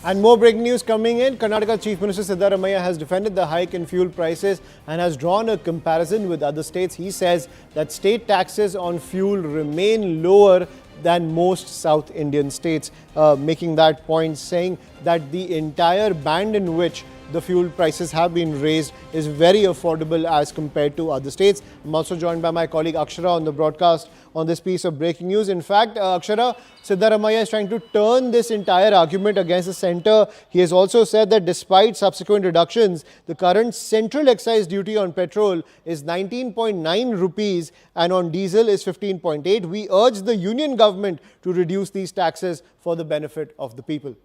And more breaking news coming in. Karnataka Chief Minister Siddaramaiah has defended the hike in fuel prices and has drawn a comparison with other states. He says that state taxes on fuel remain lower than most South Indian states, making that point, saying that the entire band in which the fuel prices have been raised is very affordable as compared to other states. I'm also joined by my colleague Akshara on the broadcast on this piece of breaking news. In fact, Akshara, Siddaramaiah is trying to turn this entire argument against the centre. He has also said that despite subsequent reductions, the current central excise duty on petrol is 19.9 rupees and on diesel is 15.8. We urge the union government to reduce these taxes for the benefit of the people.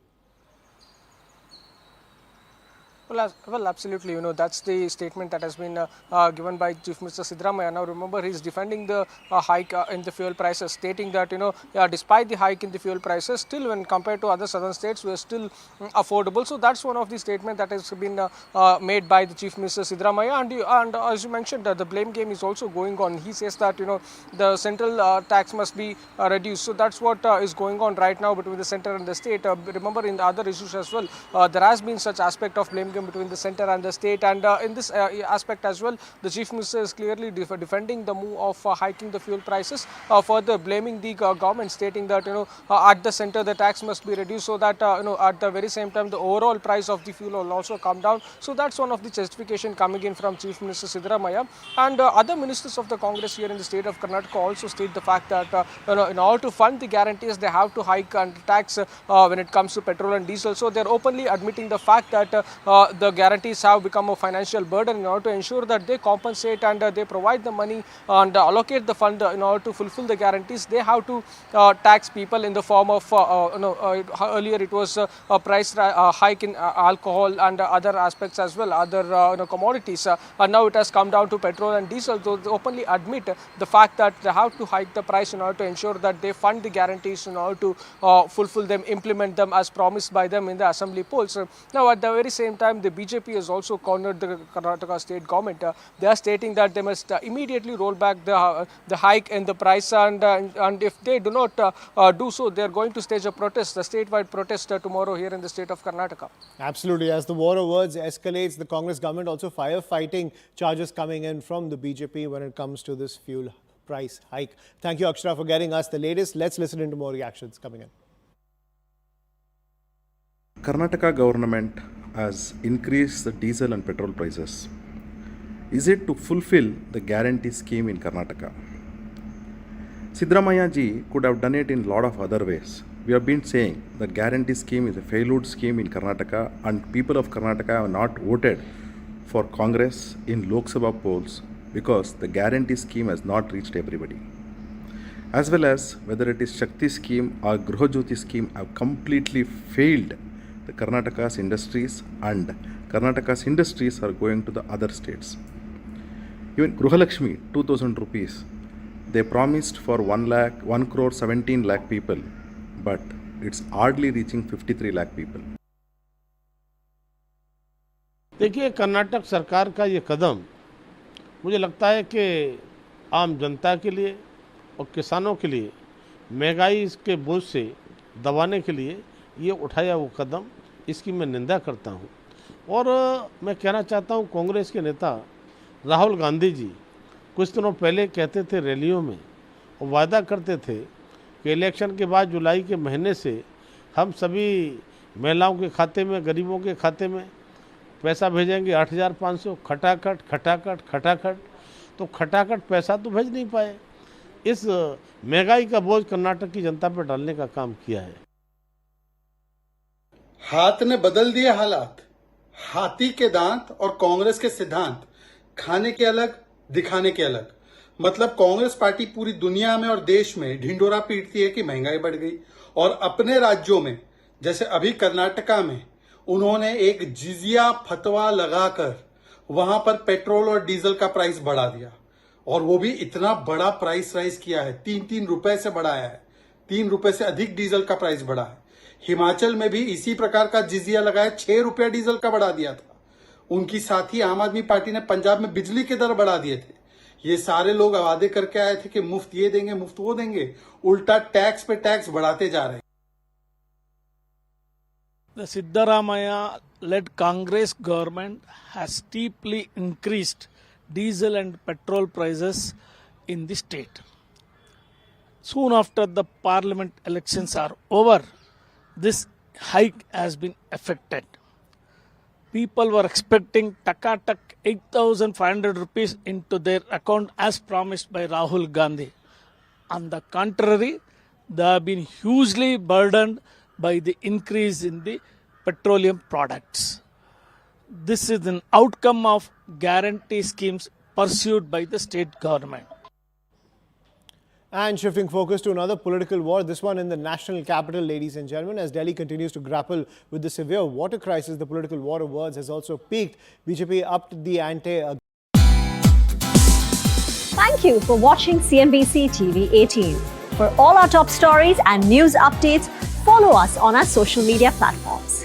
Well, absolutely. That's the statement that has been given by Chief Minister Siddaramaiah. Now, remember, he's defending the hike in the fuel prices, stating that, despite the hike in the fuel prices, still when compared to other southern states, we are still affordable. So that's one of the statements that has been made by the Chief Minister Siddaramaiah. And as you mentioned, the blame game is also going on. He says that, the central tax must be reduced. So that's what is going on right now between the centre and the state. Remember, in the other issues as well, there has been such aspect of blame game between the centre and the state, and in this aspect as well, the Chief Minister is clearly defending the move of hiking the fuel prices, further blaming the government, stating that at the centre the tax must be reduced so that at the very same time the overall price of the fuel will also come down. So that's one of the justification coming in from Chief Minister Siddaramaiah, and other ministers of the Congress here in the state of Karnataka also state the fact that in order to fund the guarantees they have to hike and tax when it comes to petrol and diesel. So they're openly admitting the fact that the guarantees have become a financial burden. In order to ensure that they compensate and they provide the money and allocate the fund in order to fulfill the guarantees, they have to tax people in the form of earlier it was a price hike in alcohol and other aspects as well, other commodities, and now it has come down to petrol and diesel. So they openly admit the fact that they have to hike the price in order to ensure that they fund the guarantees in order to fulfill them, implement them as promised by them in the assembly polls. Now at the very same time, the BJP has also cornered the Karnataka state government. They are stating that they must immediately roll back the hike in the price, and if they do not do so, they are going to stage a protest, a statewide protest tomorrow here in the state of Karnataka. Absolutely. As the war of words escalates, the Congress government also firefighting charges coming in from the BJP when it comes to this fuel price hike. Thank you, Akshara, for getting us the latest. Let's listen into more reactions coming in. Karnataka government has increased the diesel and petrol prices. Is it to fulfill the guarantee scheme in Karnataka? Siddaramaiah ji could have done it in a lot of other ways. We have been saying that guarantee scheme is a failed scheme in Karnataka, and people of Karnataka have not voted for Congress in Lok Sabha polls because the guarantee scheme has not reached everybody. As well as whether it is Shakti scheme or Gruha Jyoti scheme have completely failed the Karnataka's industries, and Karnataka's industries are going to the other states. Even Gruhalakshmi, 2,000 rupees, they promised for 1 crore 17 lakh people, but it's hardly reaching 53 lakh people. देखिए, कर्नाटक सरकार का ये कदम मुझे लगता है कि आम जनता के लिए और किसानों के लिए महंगाई के बोझ से दबाने के लिए ये उठाया वो कदम, इसकी मैं निंदा करता हूँ। और मैं कहना चाहता हूँ, कांग्रेस के नेता राहुल गांधी जी कुछ दिनों पहले कहते थे रैलियों में और वादा करते थे कि इलेक्शन के बाद जुलाई के महीने से हम सभी महिलाओं के खाते में, गरीबों के खाते में पैसा भेजेंगे 8,500, खटाखट। तो खटाखट पैसा तो भेज नहीं पाए। इस महंगाई का बोझ कर्नाटक की जनता पर डालने का काम किया है। हाथ ने बदल दिए हालात, हाथी के दांत और कांग्रेस के सिद्धांत, खाने के अलग दिखाने के अलग। मतलब कांग्रेस पार्टी पूरी दुनिया में और देश में ढिंडोरा पीटती है कि महंगाई बढ़ गई, और अपने राज्यों में जैसे अभी कर्नाटका में उन्होंने एक जिजिया फतवा लगाकर वहां पर पेट्रोल और डीजल का प्राइस बढ़ा दिया, और वो भी इतना बड़ा प्राइस राइज किया है, 3-3 रुपए से बढ़ाया है, 3 रुपए से अधिक डीजल का प्राइस बढ़ा है। हिमाचल में भी इसी प्रकार का जिजिया लगाया, 6 रुपया डीजल का बढ़ा दिया था। उनकी साथी आम आदमी पार्टी ने पंजाब में बिजली के दर बढ़ा दिए थे। ये सारे लोग वादे करके आए थे कि मुफ्त ये देंगे, मुफ्त वो देंगे, उल्टा टैक्स पे टैक्स बढ़ाते जा रहे हैं। The Siddaramaya-led Congress government has steeply increased diesel and petrol prices in the state. Soon after the parliament elections are over, this hike has been effected. People were expecting Takatak 8,500 rupees into their account as promised by Rahul Gandhi. On the contrary, they have been hugely burdened by the increase in the petroleum products. This is an outcome of guarantee schemes pursued by the state government. And shifting focus to another political war, this one in the national capital, ladies and gentlemen, as Delhi continues to grapple with the severe water crisis, the political war of words has also peaked. BJP upped the ante. Thank you for watching CNBC TV 18. For all our top stories and news updates, follow us on our social media platforms.